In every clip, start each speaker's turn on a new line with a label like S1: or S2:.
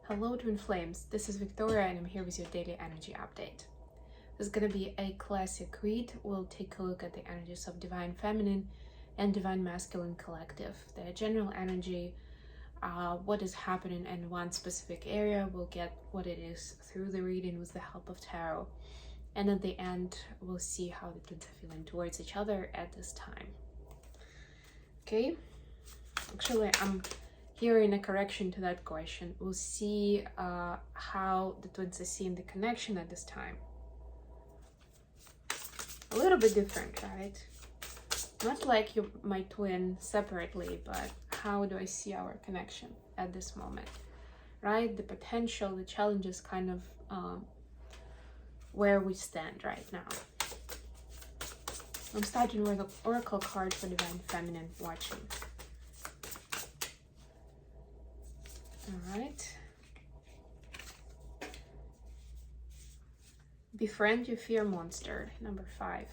S1: Hello twin flames, this is Victoria and I'm here with your daily energy update. This is going to be a classic read. We'll take a look at the energies of divine feminine and divine masculine collective, their general energy, what is happening in one specific area. We'll get what it is through the reading with the help of tarot, and at the end we'll see how the twins are feeling towards each other at this time. Okay, actually I'm hearing a correction to that question. We'll see how the twins are seeing the connection at this time. A little bit different, right? Not like you, my twin, separately, but how do I see our connection at this moment, right? The potential, the challenges, kind of where we stand right now. I'm starting with an oracle card for divine feminine watching. All right. Befriend your fear monster, number 5.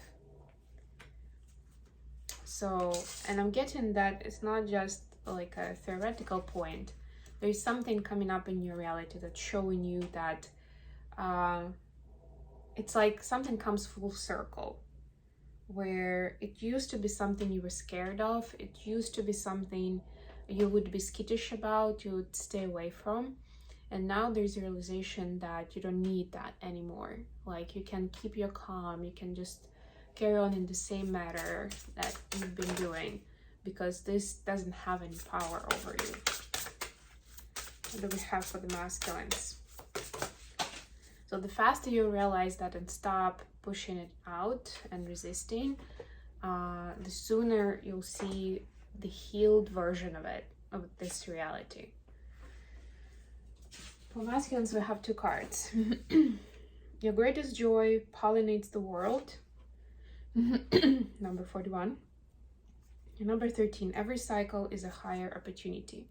S1: So, and I'm getting that it's not just like a theoretical point. There's something coming up in your reality that's showing you that it's like something comes full circle, where it used to be something you were scared of. It used to be something you would be skittish about, you would stay away from. And now there's a realization that you don't need that anymore. Like, you can keep your calm, you can just carry on in the same manner that you've been doing, because this doesn't have any power over you. What do we have for the masculines? So the faster you realize that and stop pushing it out and resisting, the sooner you'll see the healed version of it, of this reality. For masculines, we have 2 cards. Your greatest joy pollinates the world, number 41. And number 13, every cycle is a higher opportunity.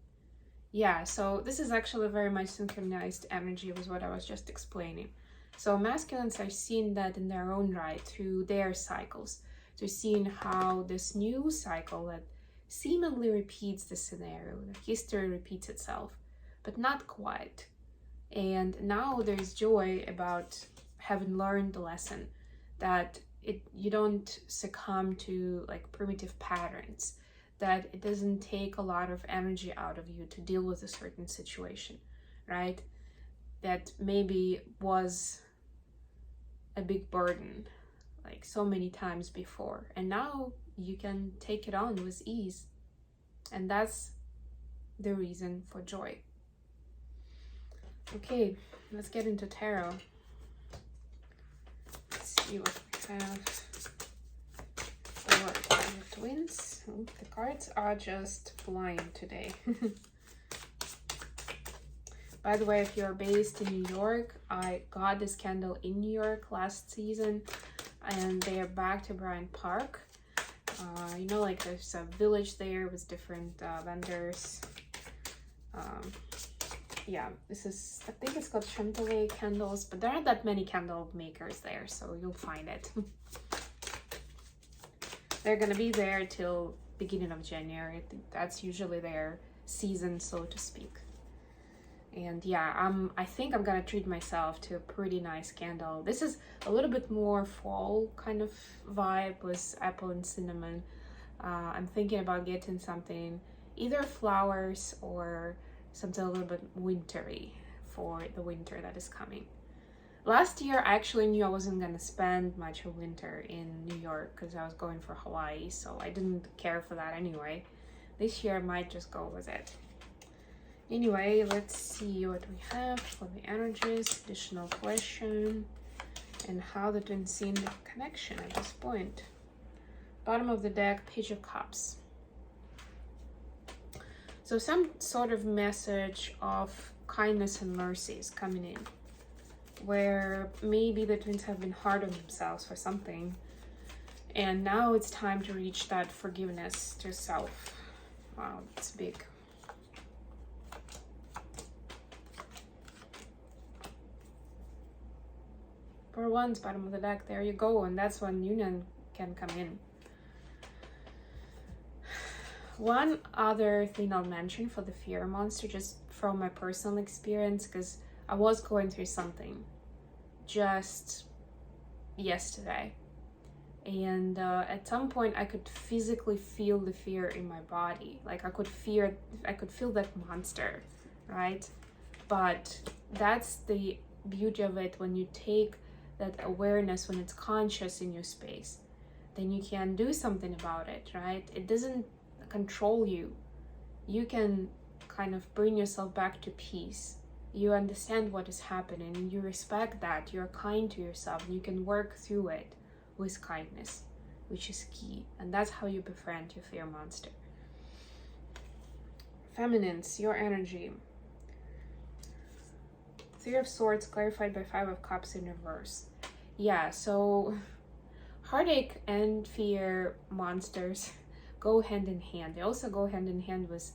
S1: Yeah, so this is actually very much synchronized energy with what I was just explaining. So masculines are seeing that in their own right through their cycles. So seeing how this new cycle that seemingly repeats the scenario, the history repeats itself, but not quite. And now there's joy about having learned the lesson that you don't succumb to like primitive patterns, that it doesn't take a lot of energy out of you to deal with a certain situation, right? That maybe was a big burden like so many times before, and now you can take it on with ease. And that's the reason for joy. Okay, let's get into tarot. Let's see what we have for the twins. Oh, the cards are just flying today. By the way, if you're based in New York, I got this candle in New York last season, and they are back to Bryant Park. You know, like there's a village there with different vendors. Yeah, this is, I think it's called Chantilly candles, but there aren't that many candle makers there, so you'll find it. They're gonna be there till beginning of January. I think that's usually their season, so to speak. And yeah, I think I'm gonna treat myself to a pretty nice candle. This is a little bit more fall kind of vibe with apple and cinnamon. I'm thinking about getting something, either flowers or something a little bit wintry for the winter that is coming. Last year, I actually knew I wasn't gonna spend much of winter in New York because I was going for Hawaii, so I didn't care for that anyway. This year I might just go with it. Anyway, let's see what we have for the energies, additional question, and how the twins see the connection at this point. Bottom of the deck, Page of Cups. So some sort of message of kindness and mercy is coming in, where maybe the twins have been hard on themselves for something, and now it's time to reach that forgiveness to self. Wow, it's big. For once, bottom of the deck, there you go, and that's when union can come in. One other thing I'll mention for the fear monster, just from my personal experience, because I was going through something just yesterday, and at some point I could physically feel the fear in my body. Like I could feel that monster, right? But that's the beauty of it. When you take that awareness, when it's conscious in your space, then you can do something about it, right? It doesn't control you. You can kind of bring yourself back to peace. You understand what is happening, you respect that, you're kind to yourself, and you can work through it with kindness, which is key. And that's how you befriend your fear monster. Feminines, your energy. Three of Swords clarified by Five of Cups in reverse. Yeah, so heartache and fear monsters go hand in hand. They also go hand in hand with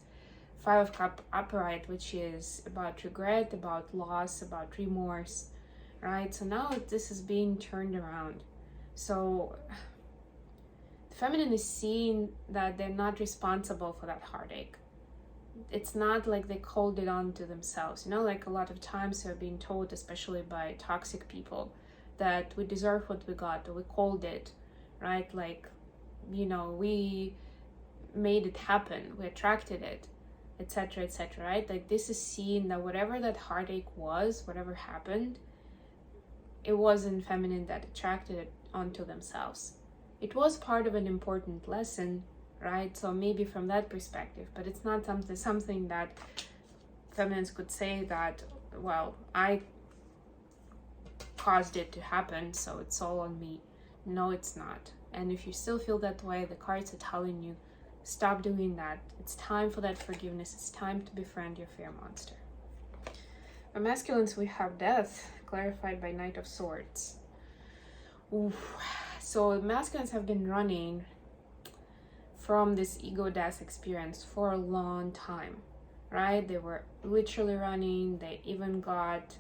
S1: Five of Cups upright, which is about regret, about loss, about remorse, right? So now this is being turned around. So the feminine is seeing that they're not responsible for that heartache. It's not like they called it on to themselves. You know, like a lot of times they're being told, especially by toxic people, that we deserve what we got, or we called it, right? Like, you know, we made it happen, we attracted it, etc., etc., right? Like this is seeing that whatever that heartache was, whatever happened, it wasn't feminine that attracted it onto themselves. It was part of an important lesson, right? So maybe from that perspective, but it's not something that feminines could say that, well, I caused it to happen, so it's all on me. No, it's not. And if you still feel that way, the cards are telling you, stop doing that. It's time for that forgiveness. It's time to befriend your fear monster. For masculines, we have Death, clarified by Knight of Swords. Oof. So masculines have been running from this ego death experience for a long time, right? They were literally running. They even got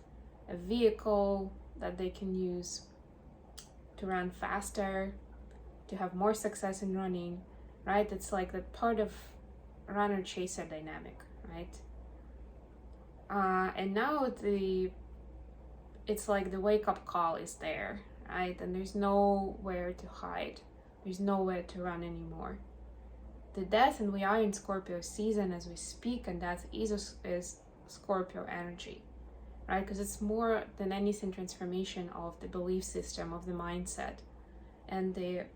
S1: a vehicle that they can use to run faster, to have more success in running, right? It's like that part of runner chaser dynamic, right? And now it's like the wake up call is there, right? And there's nowhere to hide. There's nowhere to run anymore. The Death, and we are in Scorpio season as we speak, and Death is Scorpio energy, right? Because it's more than anything transformation of the belief system, of the mindset. And the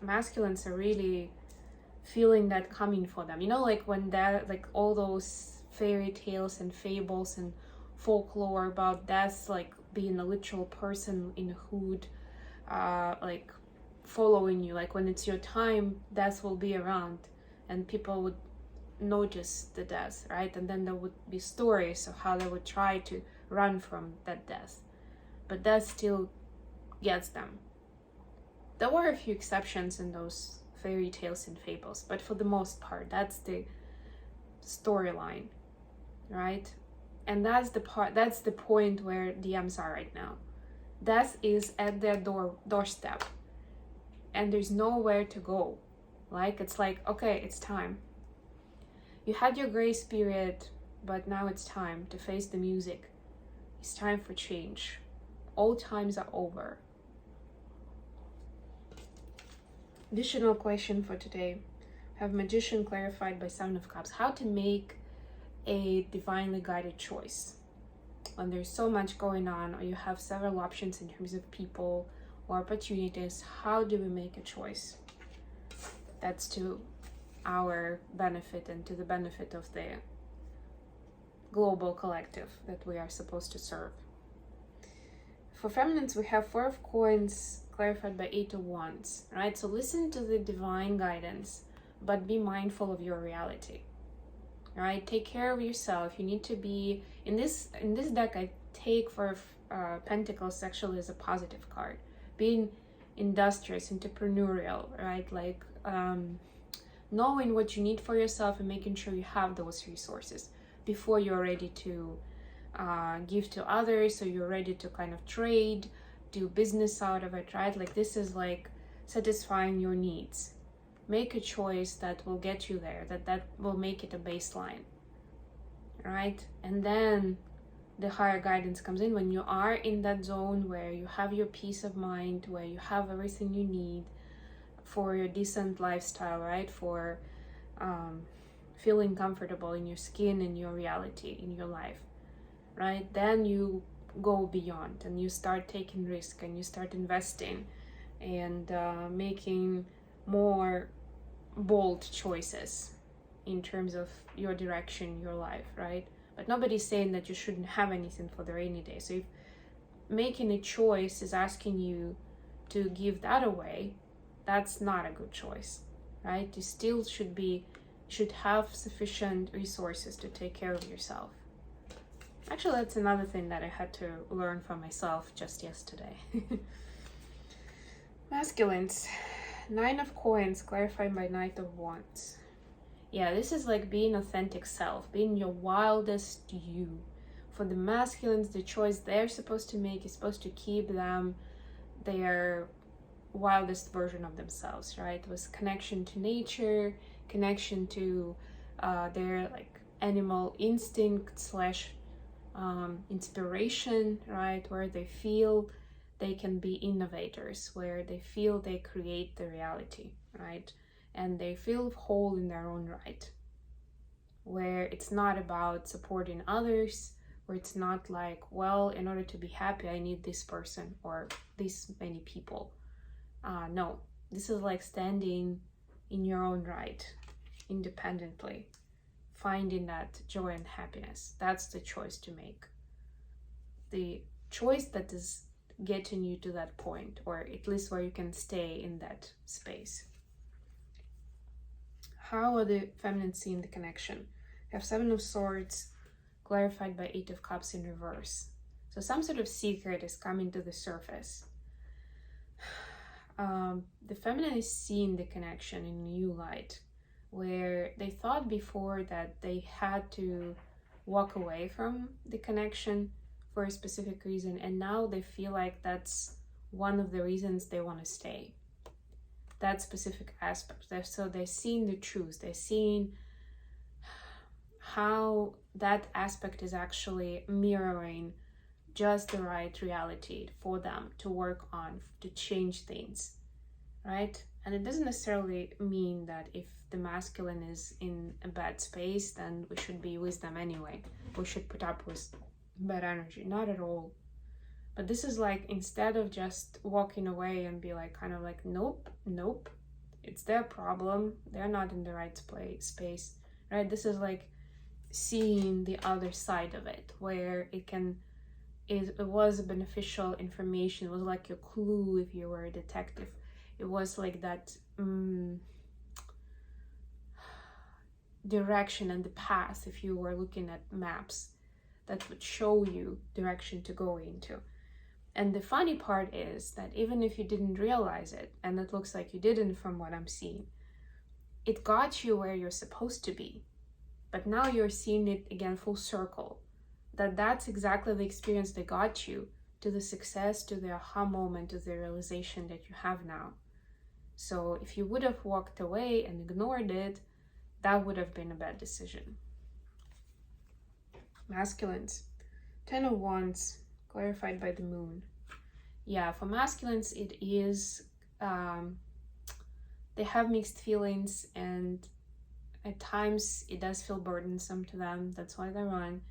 S1: masculines are really feeling that coming for them. You know, like when that, like all those fairy tales and fables and folklore about death, like being a literal person in a hood, like following you, like when it's your time, death will be around and people would notice the death, right? And then there would be stories of how they would try to run from that death, but death still gets them. There were a few exceptions in those fairy tales and fables, but for the most part, that's the storyline, right? And that's the point where DMs are right now. Death is at their doorstep, and there's nowhere to go. Like, it's like, okay, it's time. You had your grace period, but now it's time to face the music. It's time for change. All times are over. Additional question for today. Have Magician clarified by Seven of Cups. How to make a divinely guided choice when there's so much going on, or you have several options in terms of people or opportunities. How do we make a choice that's to our benefit and to the benefit of the global collective that we are supposed to serve? For feminines, we have Four of Coins clarified by Eight of Wands, right? So listen to the divine guidance, but be mindful of your reality, right? Take care of yourself. You need to be in this deck. I take for Pentacles actually as a positive card, being industrious, entrepreneurial, right? Like knowing what you need for yourself and making sure you have those resources before you're ready to give to others, so you're ready to kind of trade, do business out of it, right? Like this is like satisfying your needs. Make a choice that will get you there, that will make it a baseline, right? And then the higher guidance comes in when you are in that zone where you have your peace of mind, where you have everything you need for your decent lifestyle, right? For feeling comfortable in your skin, in your reality, in your life, right? Then you go beyond and you start taking risk and you start investing and making more bold choices in terms of your direction, your life, right? But nobody's saying that you shouldn't have anything for the rainy day. So if making a choice is asking you to give that away, that's not a good choice, right? You still should have sufficient resources to take care of yourself. Actually, that's another thing that I had to learn for myself just yesterday. Masculines, 9 of coins clarified by Knight of Wands. Yeah, this is like being authentic self, being your wildest you. For the masculines, the choice they're supposed to make is supposed to keep them their wildest version of themselves, right? With connection to nature, connection to their like animal instinct slash inspiration, right? Where they feel they can be innovators, where they feel they create the reality, right? And they feel whole in their own right, where it's not about supporting others, where it's not like, well, in order to be happy, I need this person or this many people. No, this is like standing in your own right, independently, finding that joy and happiness. That's the choice to make. The choice that is getting you to that point, or at least where you can stay in that space. How are the feminine seeing the connection? You have 7 of Swords, clarified by 8 of Cups in reverse. So some sort of secret is coming to the surface. The feminine is seeing the connection in a new light, where they thought before that they had to walk away from the connection for a specific reason, and now they feel like that's one of the reasons they want to stay. That specific aspect. So they're seeing the truth, they're seeing how that aspect is actually mirroring just the right reality for them to work on, to change things, right? And it doesn't necessarily mean that if the masculine is in a bad space, then we should be with them anyway. We should put up with bad energy. Not at all. But this is like, instead of just walking away and be like, kind of like, nope, it's their problem. They're not in the right space, right? This is like seeing the other side of it, where it was beneficial information. It was like your clue if you were a detective. It was like that direction and the path if you were looking at maps that would show you direction to go into. And the funny part is that even if you didn't realize it, and it looks like you didn't from what I'm seeing, it got you where you're supposed to be. But now you're seeing it again full circle. That's exactly the experience that got you to the success, to the aha moment, to the realization that you have now. So if you would have walked away and ignored it, that would have been a bad decision. Masculines, 10 of Wands, clarified by the Moon. Yeah, for masculines, it is, they have mixed feelings, and at times it does feel burdensome to them. That's why they run.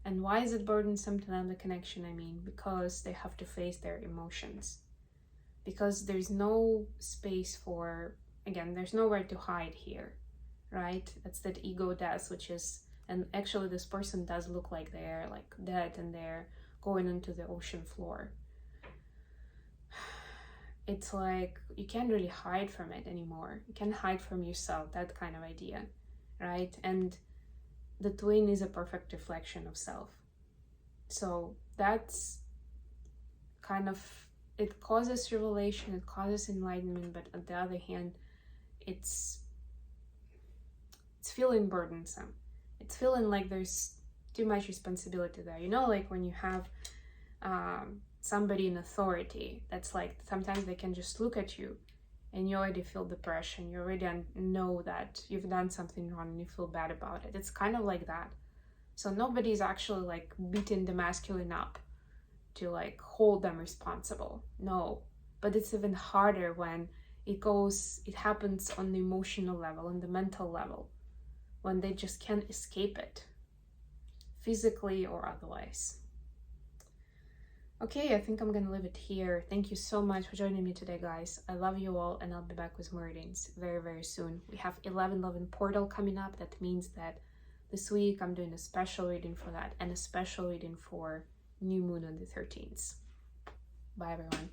S1: And why is it burdensome to them, the connection, I mean? Because they have to face their emotions. Because there's no space for, again, there's nowhere to hide here, right? It's that ego death, which is, and actually this person does look like they're like dead and they're going into the ocean floor. It's like, you can't really hide from it anymore. You can't hide from yourself, that kind of idea, right? And the twin is a perfect reflection of self. So that's kind of, it causes revelation, it causes enlightenment, but on the other hand, it's feeling burdensome. It's feeling like there's too much responsibility there. You know, like when you have somebody in authority, that's like, sometimes they can just look at you and you already feel depression. You already know that you've done something wrong and you feel bad about it. It's kind of like that. So nobody's actually like beating the masculine up to like hold them responsible. No. But it's even harder when it happens on the emotional level, on the mental level, when they just can't escape it, physically or otherwise. Okay, I think I'm gonna leave it here. Thank you so much for joining me today, guys. I love you all, and I'll be back with more readings very, very soon. We have 11/11 portal coming up. That means that this week I'm doing a special reading for that, and a special reading for new moon on the 13th. Bye, everyone.